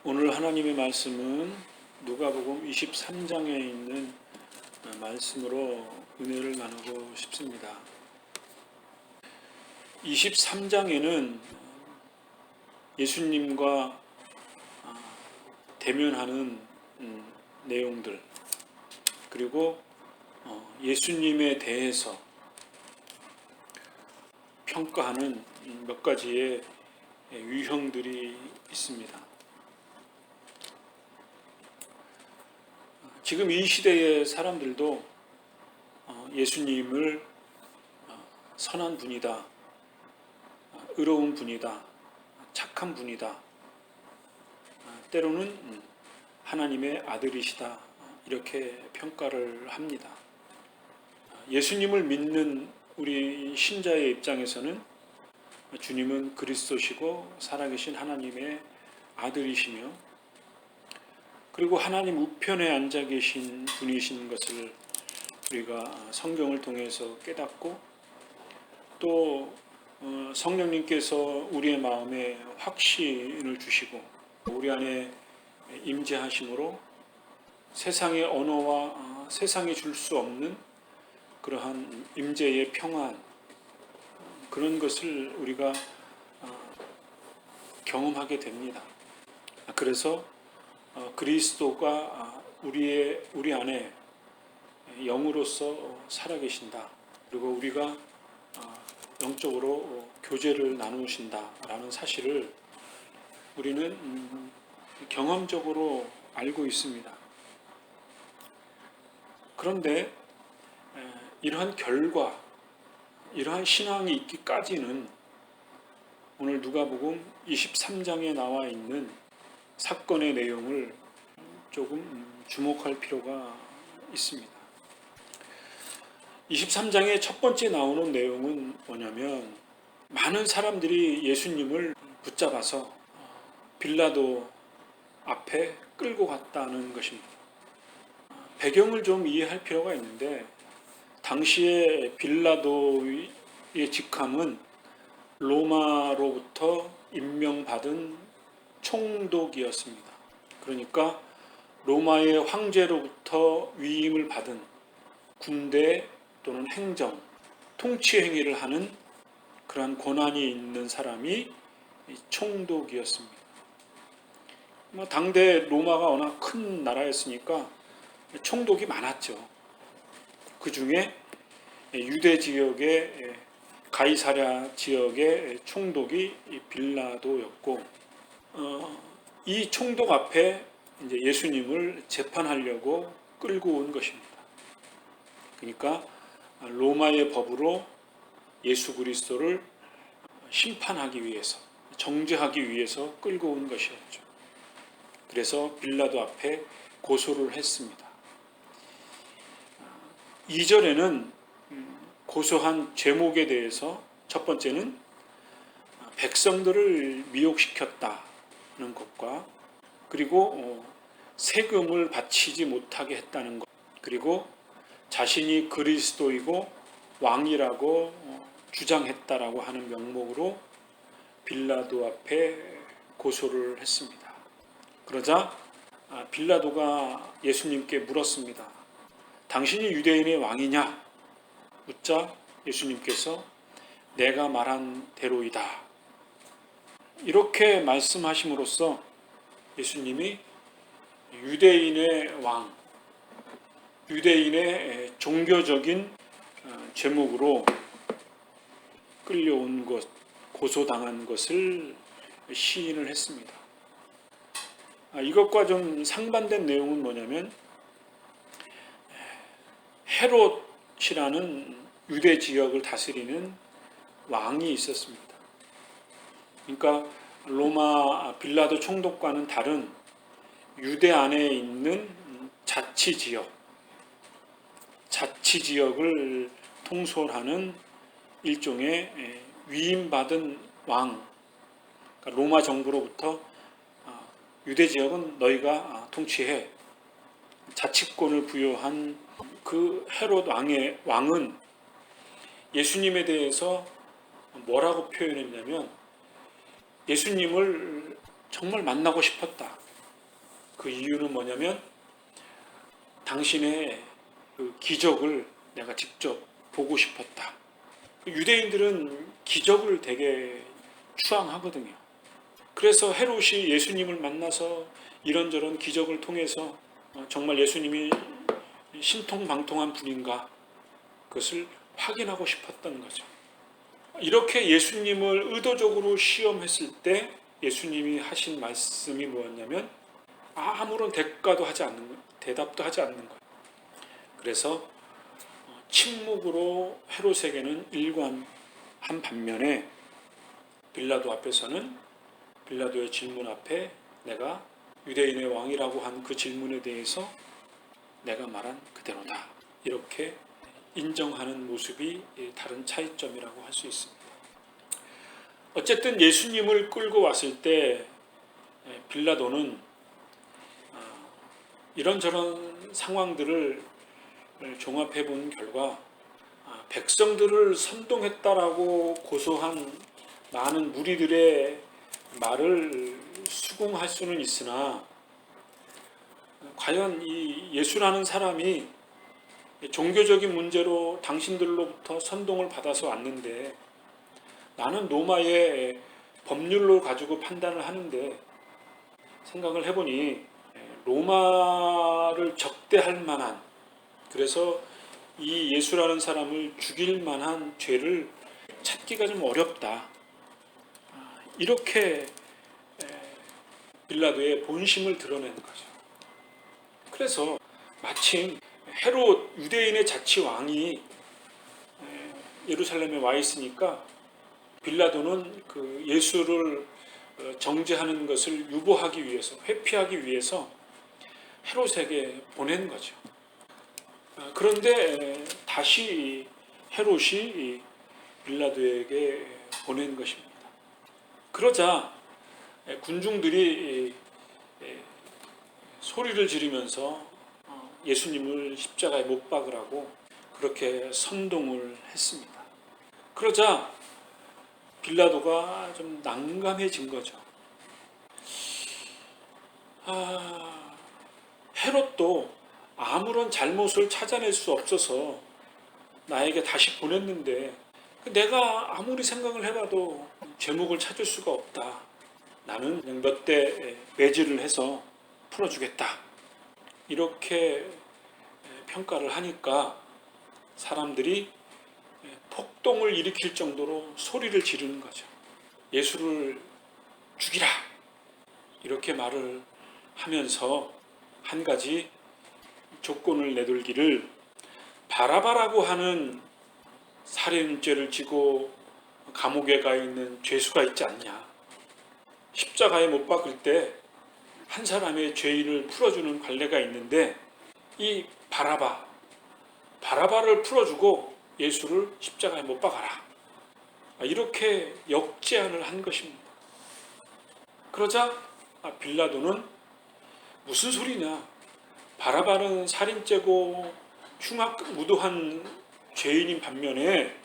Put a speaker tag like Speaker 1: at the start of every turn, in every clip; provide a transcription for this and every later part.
Speaker 1: 오늘 하나님의 말씀은 누가복음 23장에 있는 말씀으로 은혜를 나누고 싶습니다. 23장에는 예수님과 대면하는 내용들, 그리고 예수님에 대해서 평가하는 몇 가지의 유형들이 있습니다. 지금 이 시대의 사람들도 예수님을 선한 분이다, 의로운 분이다, 착한 분이다, 때로는 하나님의 아들이시다, 이렇게 평가를 합니다. 예수님을 믿는 우리 신자의 입장에서는 주님은 그리스도시고 살아계신 하나님의 아들이시며, 그리고 하나님 우편에 앉아 계신 분이신 것을 우리가 성경을 통해서 깨닫고, 또 성령님께서 우리의 마음에 확신을 주시고 우리 안에 임재하심으로 세상의 언어와 세상이 줄 수 없는 그러한 임재의 평안, 그런 것을 우리가 경험하게 됩니다. 그래서 그리스도가 우리 안에 영으로서 살아계신다, 그리고 우리가 영적으로 교제를 나누신다라는 사실을 우리는 경험적으로 알고 있습니다. 그런데 이러한 결과, 이러한 신앙이 있기까지는 오늘 누가복음 23장에 나와 있는 사건의 내용을 조금 주목할 필요가 있습니다. 23장의 첫 번째 나오는 내용은 뭐냐면, 많은 사람들이 예수님을 붙잡아서 빌라도 앞에 끌고 갔다는 것입니다. 배경을 좀 이해할 필요가 있는데, 당시에 빌라도의 직함은 로마로부터 임명받은 총독이었습니다. 그러니까 로마의 황제로부터 위임을 받은 군대 또는 행정, 통치 행위를 하는 그러한 권한이 있는 사람이 총독이었습니다. 당대 로마가 워낙 큰 나라였으니까 총독이 많았죠. 그 중에 유대 지역의 가이사랴 지역의 총독이 빌라도였고, 이 총독 앞에 이제 예수님을 재판하려고 끌고 온 것입니다. 그러니까 로마의 법으로 예수 그리스도를 심판하기 위해서, 정죄하기 위해서 끌고 온 것이었죠. 그래서 빌라도 앞에 고소를 했습니다. 2절에는 고소한 제목에 대해서, 첫 번째는 백성들을 미혹시켰다는 것과, 그리고 세금을 바치지 못하게 했다는 것, 그리고 자신이 그리스도이고 왕이라고 주장했다라고 하는 명목으로 빌라도 앞에 고소를 했습니다. 그러자 빌라도가 예수님께 물었습니다. 당신이 유대인의 왕이냐? 묻자 예수님께서 내가 말한 대로이다, 이렇게 말씀하심으로써 예수님이 유대인의 왕, 유대인의 종교적인 제목으로 끌려온 것, 고소당한 것을 시인을 했습니다. 이것과 좀 상반된 내용은 뭐냐면, 헤롯이라는 유대 지역을 다스리는 왕이 있었습니다. 그러니까 로마 빌라도 총독과는 다른 유대 안에 있는 자치지역을 통솔하는 일종의 위임받은 왕, 그러니까 로마 정부로부터 유대 지역은 너희가 통치해, 자치권을 부여한 그 헤롯 왕은 예수님에 대해서 뭐라고 표현했냐면, 예수님을 정말 만나고 싶었다. 그 이유는 뭐냐면 당신의 그 기적을 내가 직접 보고 싶었다. 유대인들은 기적을 되게 추앙하거든요. 그래서 헤롯이 예수님을 만나서 이런저런 기적을 통해서 정말 예수님이 신통방통한 분인가 그것을 확인하고 싶었던 거죠. 이렇게 예수님을 의도적으로 시험했을 때 예수님이 하신 말씀이 뭐였냐면 아무런 대답도 하지 않는 거예요. 그래서 침묵으로 헤롯에게는 일관한 반면에 빌라도 앞에서는 빌라도의 질문 앞에 내가 유대인의 왕이라고 한 그 질문에 대해서 내가 말한 그대로다. 이렇게 인정하는 모습이 다른 차이점이라고 할 수 있습니다. 어쨌든 예수님을 끌고 왔을 때 빌라도는 이런저런 상황들을 종합해 본 결과 백성들을 선동했다라고 고소한 많은 무리들의 말을 수긍할 수는 있으나 과연 이 예수라는 사람이 종교적인 문제로 당신들로부터 선동을 받아서 왔는데 나는 로마의 법률로 가지고 판단을 하는데 생각을 해보니 로마를 적대할 만한 그래서 이 예수라는 사람을 죽일 만한 죄를 찾기가 좀 어렵다. 이렇게 빌라도의 본심을 드러내는 거죠. 그래서 마침 헤롯 유대인의 자치왕이 예루살렘에 와 있으니까 빌라도는 그 예수를 정죄하는 것을 유보하기 위해서 회피하기 위해서 헤롯에게 보낸 거죠. 그런데 다시 헤롯이 빌라도에게 보낸 것입니다. 그러자 군중들이 소리를 지르면서 예수님을 십자가에 못 박으라고 그렇게 선동을 했습니다. 그러자 빌라도가 좀 난감해진 거죠. 헤롯도 아무런 잘못을 찾아낼 수 없어서 나에게 다시 보냈는데 내가 아무리 생각을 해봐도 제목을 찾을 수가 없다. 나는 그냥 몇 대 매질을 해서 풀어주겠다. 이렇게 평가를 하니까 사람들이 폭동을 일으킬 정도로 소리를 지르는 거죠. 예수를 죽이라! 이렇게 말을 하면서 한 가지 조건을 내돌기를 바라바라고 하는 살인죄를 지고 감옥에 가 있는 죄수가 있지 않냐. 십자가에 못 박을 때 한 사람의 죄인을 풀어주는 관례가 있는데 이 바라바를 풀어주고 예수를 십자가에 못 박아라. 이렇게 역제안을 한 것입니다. 그러자 빌라도는 무슨 소리냐. 바라바는 살인죄고 흉악무도한 죄인인 반면에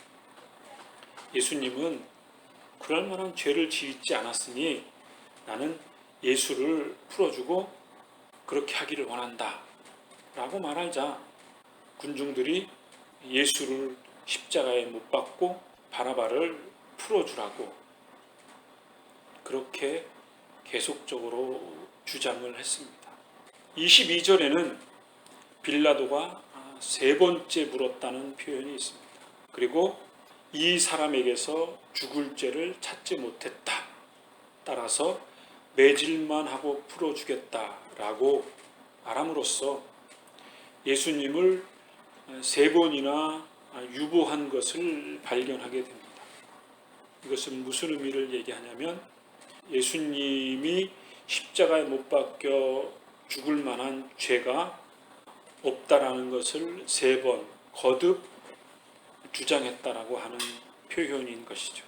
Speaker 1: 예수님은 그럴 만한 죄를 지지 않았으니 나는 예수를 풀어주고 그렇게 하기를 원한다 라고 말하자 군중들이 예수를 십자가에 못 박고 바라바를 풀어주라고 그렇게 계속적으로 주장을 했습니다. 22절에는 빌라도가 세 번째 물었다는 표현이 있습니다. 그리고 이 사람에게서 죽을 죄를 찾지 못했다. 따라서 매질만 하고 풀어주겠다라고 말함으로써 예수님을 세 번이나 유보한 것을 발견하게 됩니다. 이것은 무슨 의미를 얘기하냐면 예수님이 십자가에 못 박혀 죽을 만한 죄가 없다라는 것을 세 번 거듭 주장했다라고 하는 표현인 것이죠.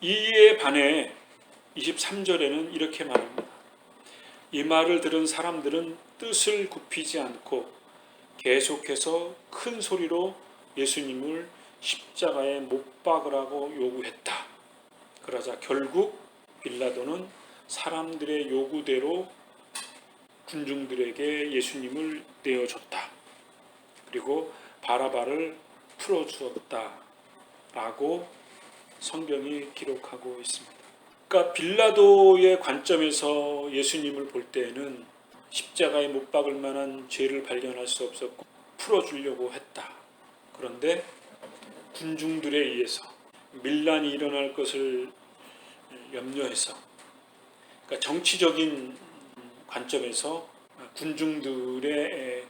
Speaker 1: 이에 반해 23절에는 이렇게 말합니다. 이 말을 들은 사람들은 뜻을 굽히지 않고 계속해서 큰 소리로 예수님을 십자가에 못 박으라고 요구했다. 그러자 결국 빌라도는 사람들의 요구대로 군중들에게 예수님을 내어줬다. 그리고 바라바를 풀어주었다. 라고 성경이 기록하고 있습니다. 그러니까 빌라도의 관점에서 예수님을 볼 때에는 십자가에 못 박을 만한 죄를 발견할 수 없었고 풀어주려고 했다. 그런데 군중들에 의해서 밀란이 일어날 것을 염려해서, 그러니까 정치적인 관점에서 군중들의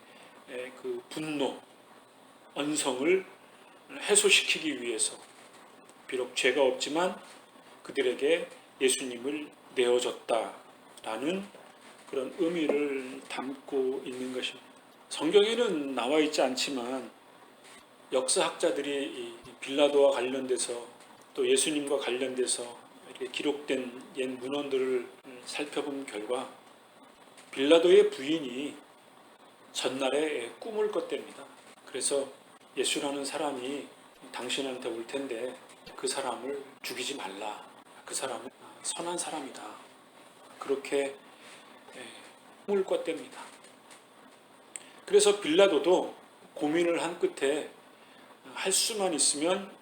Speaker 1: 그 분노, 언성을 해소시키기 위해서 비록 죄가 없지만 그들에게 예수님을 내어줬다라는 그런 의미를 담고 있는 것입니다. 성경에는 나와 있지 않지만 역사학자들이 이 빌라도와 관련돼서 또 예수님과 관련돼서 이렇게 기록된 옛 문헌들을 살펴본 결과 빌라도의 부인이 전날에 꿈을 꿨답니다. 그래서 예수라는 사람이 당신한테 올 텐데 그 사람을 죽이지 말라. 그 사람은 선한 사람이다. 그렇게 꿈을 꿨답니다. 그래서 빌라도도 고민을 한 끝에 할 수만 있으면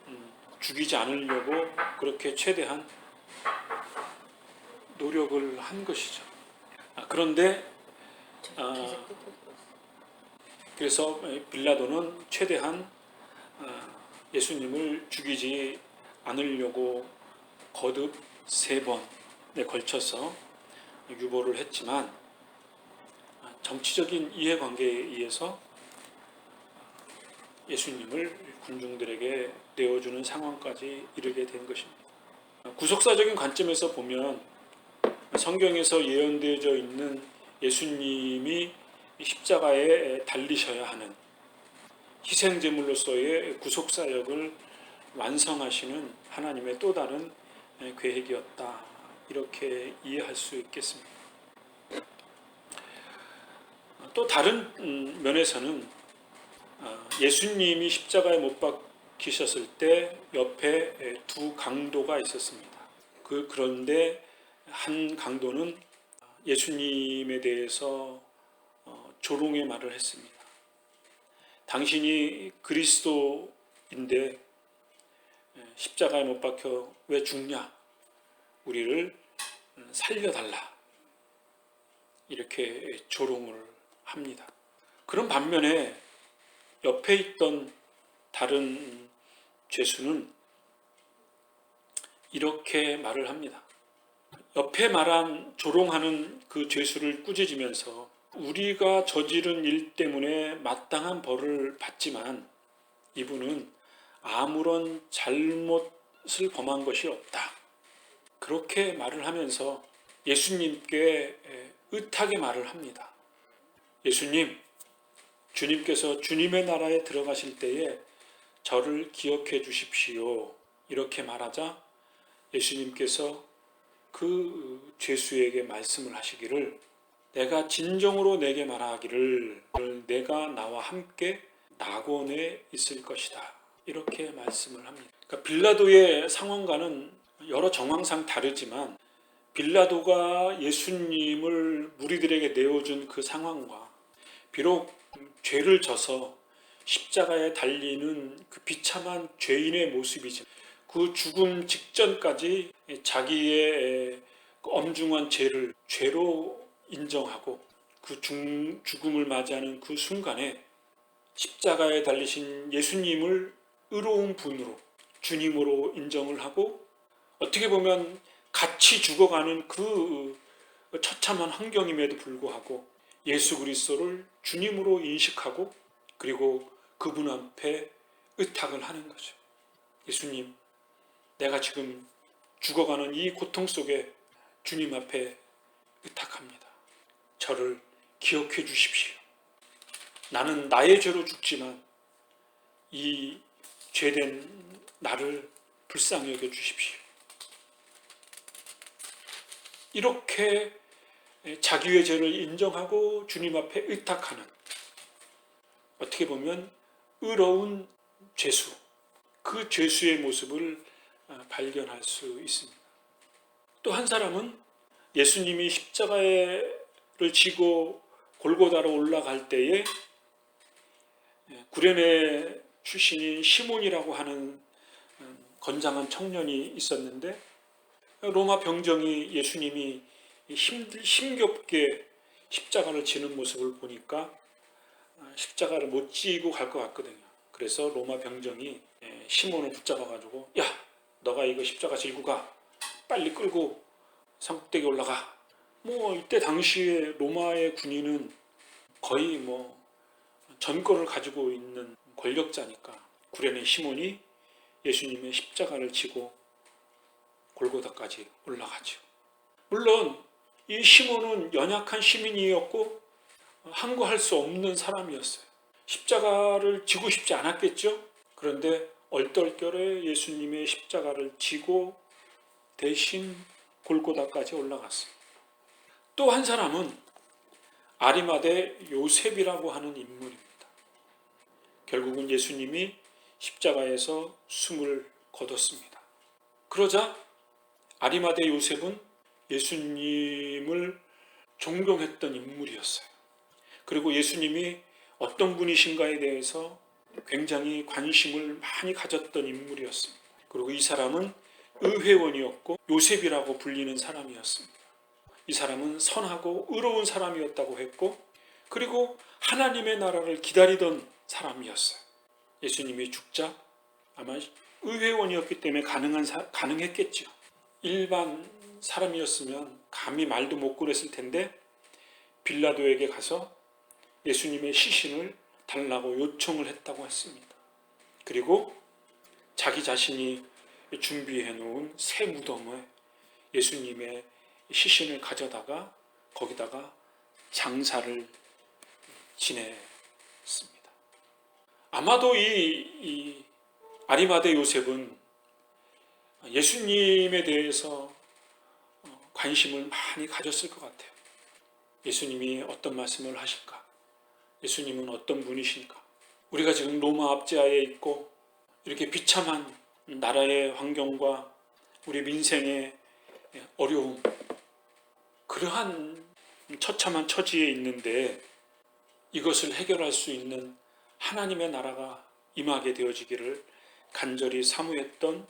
Speaker 1: 죽이지 않으려고 그렇게 최대한 노력을 한 것이죠. 그런데 그래서 빌라도는 최대한 예수님을 죽이지 않으려고 거듭 3번에 걸쳐서 유보를 했지만 정치적인 이해관계에 의해서 예수님을 군중들에게 내어주는 상황까지 이르게 된 것입니다. 구속사적인 관점에서 보면 성경에서 예언되어져 있는 예수님이 십자가에 달리셔야 하는 희생제물로서의 구속사역을 완성하시는 하나님의 또 다른 계획이었다. 이렇게 이해할 수 있겠습니다. 또 다른 면에서는 예수님이 십자가에 못 박히셨을 때 옆에 2 강도가 있었습니다. 그런데 한 강도는 예수님에 대해서 조롱의 말을 했습니다. 당신이 그리스도인데 십자가에 못 박혀 왜 죽냐? 우리를 살려달라. 이렇게 조롱을 합니다. 그런 반면에 옆에 있던 다른 죄수는 이렇게 말을 합니다. 옆에 말한 조롱하는 그 죄수를 꾸짖으면서 우리가 저지른 일 때문에 마땅한 벌을 받지만 이분은 아무런 잘못을 범한 것이 없다. 그렇게 말을 하면서 예수님께 의탁의 말을 합니다. 예수님, 주님께서 주님의 나라에 들어가실 때에 저를 기억해 주십시오. 이렇게 말하자 예수님께서 그 죄수에게 말씀을 하시기를 내가 진정으로 내게 말하기를 내가 나와 함께 낙원에 있을 것이다. 이렇게 말씀을 합니다. 그러니까 빌라도의 상황과는 여러 정황상 다르지만 빌라도가 예수님을 무리들에게 내어준 그 상황과 비록 죄를 져서 십자가에 달리는 그 비참한 죄인의 모습이지만 그 죽음 직전까지 자기의 엄중한 죄를 죄로 인정하고 그 죽음을 맞이하는 그 순간에 십자가에 달리신 예수님을 의로운 분으로 주님으로 인정을 하고 어떻게 보면 같이 죽어가는 그 처참한 환경임에도 불구하고 예수 그리스도를 주님으로 인식하고 그리고 그분 앞에 의탁을 하는 거죠. 예수님, 내가 지금 죽어가는 이 고통 속에 주님 앞에 의탁합니다. 저를 기억해 주십시오. 나는 나의 죄로 죽지만 이 죄된 나를 불쌍히 여겨 주십시오. 이렇게 자기의 죄를 인정하고 주님 앞에 의탁하는 어떻게 보면 의로운 죄수, 그 죄수의 모습을 발견할 수 있습니다. 또 한 사람은 예수님이 십자가를 지고 골고다로 올라갈 때에 구레네 출신인 시몬이라고 하는 건장한 청년이 있었는데, 로마 병정이 예수님이 힘겹게 십자가를 지는 모습을 보니까 십자가를 못 지고 갈 것 같거든요. 그래서 로마 병정이 시몬을 붙잡아가지고, 야, 너가 이거 십자가 지고 가. 빨리 끌고 산꼭대기 올라가. 이때 당시에 로마의 군인은 거의 전권을 가지고 있는 권력자니까 구레네 시몬이 예수님의 십자가를 지고 골고다까지 올라가죠. 물론 이 시몬은 연약한 시민이었고 항거할 수 없는 사람이었어요. 십자가를 지고 싶지 않았겠죠. 그런데 얼떨결에 예수님의 십자가를 지고 대신 골고다까지 올라갔어요. 또 한 사람은 아리마대 요셉이라고 하는 인물입니다. 결국은 예수님이 십자가에서 숨을 거뒀습니다. 그러자 아리마대 요셉은 예수님을 존경했던 인물이었어요. 그리고 예수님이 어떤 분이신가에 대해서 굉장히 관심을 많이 가졌던 인물이었습니다. 그리고 이 사람은 의회원이었고 요셉이라고 불리는 사람이었습니다. 이 사람은 선하고 의로운 사람이었다고 했고, 그리고 하나님의 나라를 기다리던 사람이었어요. 예수님이 죽자 아마 의회원이었기 때문에 가능했겠죠. 일반 사람이었으면 감히 말도 못 그랬을 텐데 빌라도에게 가서 예수님의 시신을 달라고 요청을 했다고 했습니다. 그리고 자기 자신이 준비해 놓은 새 무덤에 예수님의 시신을 가져다가 거기다가 장사를 지냈습니다. 아마도 이 아리마대 요셉은 예수님에 대해서 관심을 많이 가졌을 것 같아요. 예수님이 어떤 말씀을 하실까? 예수님은 어떤 분이신가? 우리가 지금 로마 압제하에 있고 이렇게 비참한 나라의 환경과 우리 민생의 어려움, 그러한 처참한 처지에 있는데 이것을 해결할 수 있는 하나님의 나라가 임하게 되어지기를 간절히 사모했던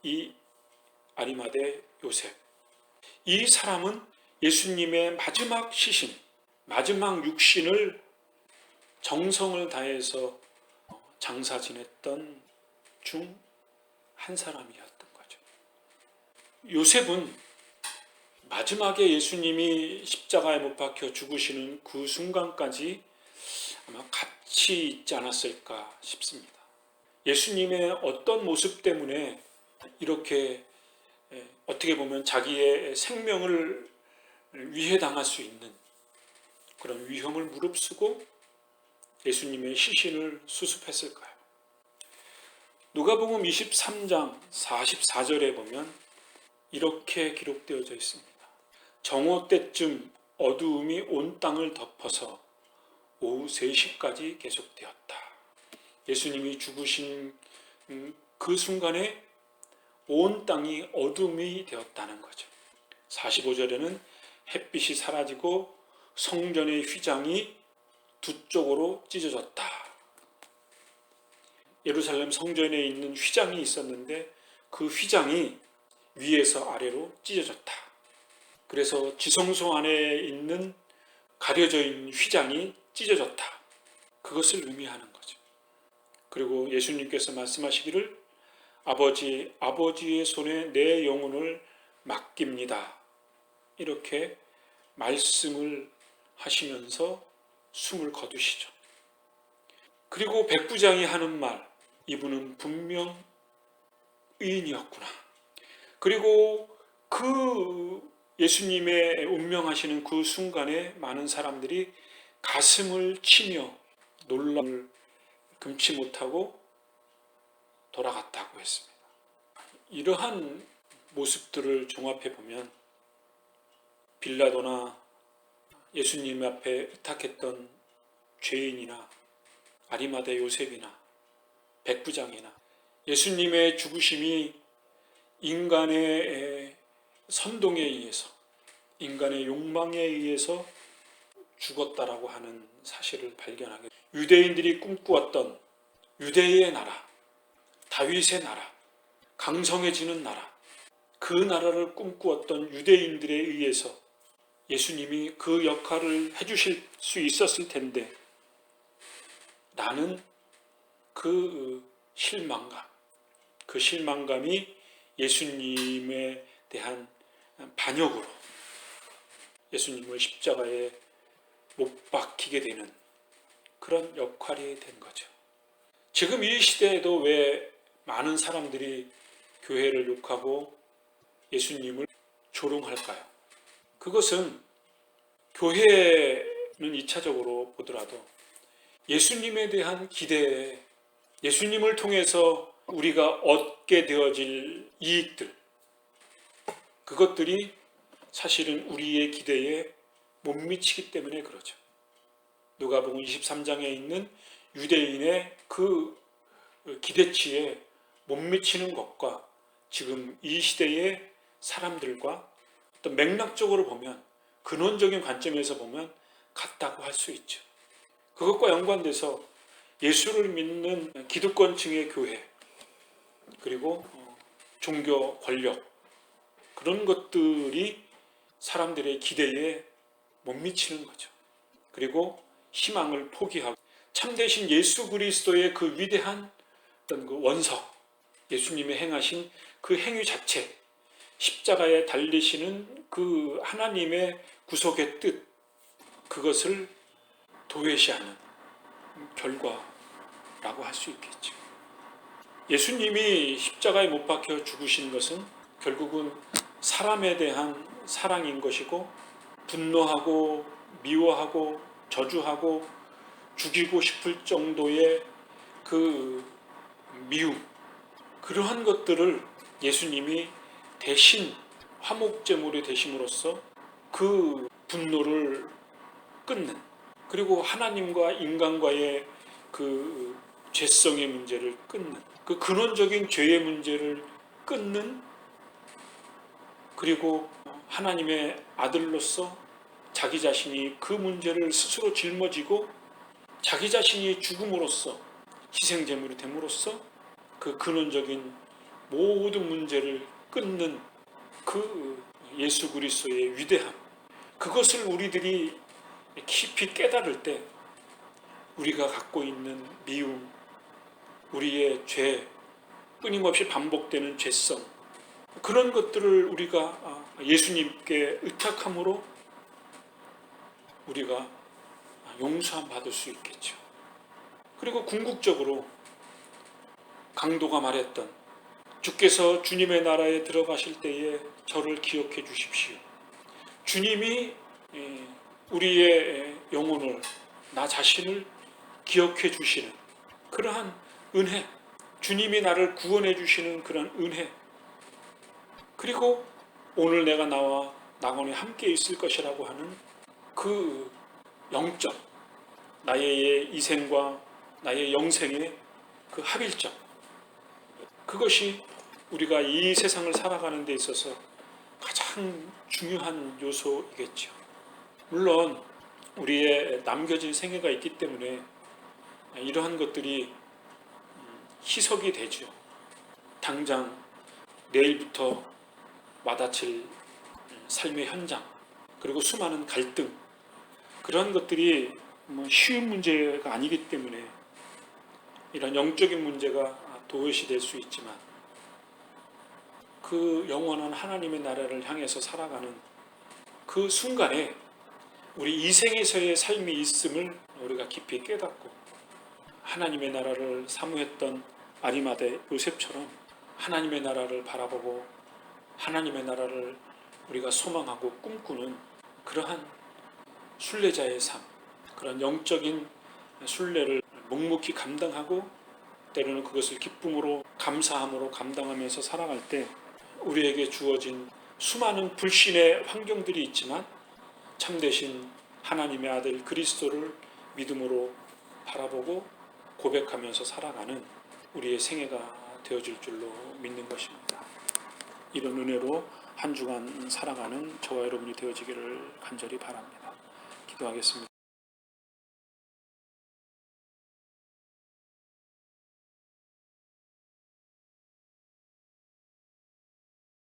Speaker 1: 이 아리마대 요셉. 이 사람은 예수님의 마지막 시신, 마지막 육신을 정성을 다해서 장사 지냈던 중 한 사람이었던 거죠. 요셉은 마지막에 예수님이 십자가에 못 박혀 죽으시는 그 순간까지 아마 같이 있지 않았을까 싶습니다. 예수님의 어떤 모습 때문에 이렇게 어떻게 보면 자기의 생명을 위해당할 수 있는 그런 위험을 무릅쓰고 예수님의 시신을 수습했을까요? 누가복음 23장 44절에 보면 이렇게 기록되어져 있습니다. 정오 때쯤 어두움이 온 땅을 덮어서 오후 3시까지 계속되었다. 예수님이 죽으신 그 순간에 온 땅이 어둠이 되었다는 거죠. 45절에는 햇빛이 사라지고 성전의 휘장이 두 쪽으로 찢어졌다. 예루살렘 성전에 있는 휘장이 있었는데 그 휘장이 위에서 아래로 찢어졌다. 그래서 지성소 안에 있는 가려져 있는 휘장이 찢어졌다. 그것을 의미하는 거죠. 그리고 예수님께서 말씀하시기를 아버지의 손에 내 영혼을 맡깁니다. 이렇게 말씀을 하시면서 숨을 거두시죠. 그리고 백부장이 하는 말, 이분은 분명 의인이었구나. 그리고 그 예수님의 운명하시는 그 순간에 많은 사람들이 가슴을 치며 놀람을 금치 못하고 돌아갔다고 했습니다. 이러한 모습들을 종합해 보면 빌라도나 예수님 앞에 의탁했던 죄인이나 아리마대 요셉이나 백부장이나 예수님의 죽으심이 인간의 선동에 의해서, 인간의 욕망에 의해서 죽었다라고 하는 사실을 발견하게 됩니다. 유대인들이 꿈꾸었던 유대의 나라, 다윗의 나라, 강성해지는 나라, 그 나라를 꿈꾸었던 유대인들에 의해서 예수님이 그 역할을 해주실 수 있었을 텐데 나는 그 실망감이 예수님에 대한 반역으로 예수님을 십자가에 못 박히게 되는 그런 역할이 된 거죠. 지금 이 시대에도 왜 많은 사람들이 교회를 욕하고 예수님을 조롱할까요? 그것은 교회는 2차적으로 보더라도 예수님에 대한 기대에 예수님을 통해서 우리가 얻게 되어질 이익들, 그것들이 사실은 우리의 기대에 못 미치기 때문에 그러죠. 누가복음 23장에 있는 유대인의 그 기대치에 못 미치는 것과 지금 이 시대의 사람들과 어떤 맥락적으로 보면, 근원적인 관점에서 보면 같다고 할 수 있죠. 그것과 연관돼서 예수를 믿는 기득권층의 교회, 그리고 종교 권력, 그런 것들이 사람들의 기대에 못 미치는 거죠. 그리고 희망을 포기하고 참되신 예수 그리스도의 그 위대한 어떤 그 원석, 예수님의 행하신 그 행위 자체, 십자가에 달리시는 그 하나님의 구속의 뜻, 그것을 도외시하는 결과라고 할 수 있겠죠. 예수님이 십자가에 못 박혀 죽으신 것은 결국은 사람에 대한 사랑인 것이고, 분노하고 미워하고 저주하고 죽이고 싶을 정도의 그 미움, 그러한 것들을 예수님이 대신 화목제물이 되심으로써 그 분노를 끊는, 그리고 하나님과 인간과의 그 죄성의 문제를 끊는, 그 근원적인 죄의 문제를 끊는, 그리고 하나님의 아들로서 자기 자신이 그 문제를 스스로 짊어지고 자기 자신이 죽음으로써 희생제물이 됨으로써 그 근원적인 모든 문제를 끊는 그 예수 그리스도의 위대함, 그것을 우리들이 깊이 깨달을 때 우리가 갖고 있는 미움, 우리의 죄, 끊임없이 반복되는 죄성, 그런 것들을 우리가 예수님께 의탁함으로 우리가 용서함 받을 수 있겠죠. 그리고 궁극적으로 강도가 말했던, 주께서 주님의 나라에 들어가실 때에 저를 기억해 주십시오. 주님이 우리의 영혼을, 나 자신을 기억해 주시는 그러한 은혜, 주님이 나를 구원해 주시는 그런 은혜, 그리고 오늘 내가 나와 낙원에 함께 있을 것이라고 하는 그 영적, 나의 이생과 나의 영생의 그 합일적, 그것이 우리가 이 세상을 살아가는 데 있어서 가장 중요한 요소이겠죠. 물론 우리의 남겨진 생애가 있기 때문에 이러한 것들이 희석이 되죠. 당장 내일부터 와닿칠 삶의 현장, 그리고 수많은 갈등, 그런 것들이 쉬운 문제가 아니기 때문에 이런 영적인 문제가 도외시될 수 있지만, 그 영원한 하나님의 나라를 향해서 살아가는 그 순간에 우리 이생에서의 삶이 있음을 우리가 깊이 깨닫고, 하나님의 나라를 사모했던 아리마대 요셉처럼 하나님의 나라를 바라보고 하나님의 나라를 우리가 소망하고 꿈꾸는 그러한 순례자의 삶, 그런 영적인 순례를 묵묵히 감당하고 때로는 그것을 기쁨으로 감사함으로 감당하면서 살아갈 때 우리에게 주어진 수많은 불신의 환경들이 있지만 참되신 하나님의 아들 그리스도를 믿음으로 바라보고 고백하면서 살아가는 우리의 생애가 되어질 줄로 믿는 것입니다. 이런 은혜로 한 주간 살아가는 저와 여러분이 되어지기를 간절히 바랍니다. 기도하겠습니다.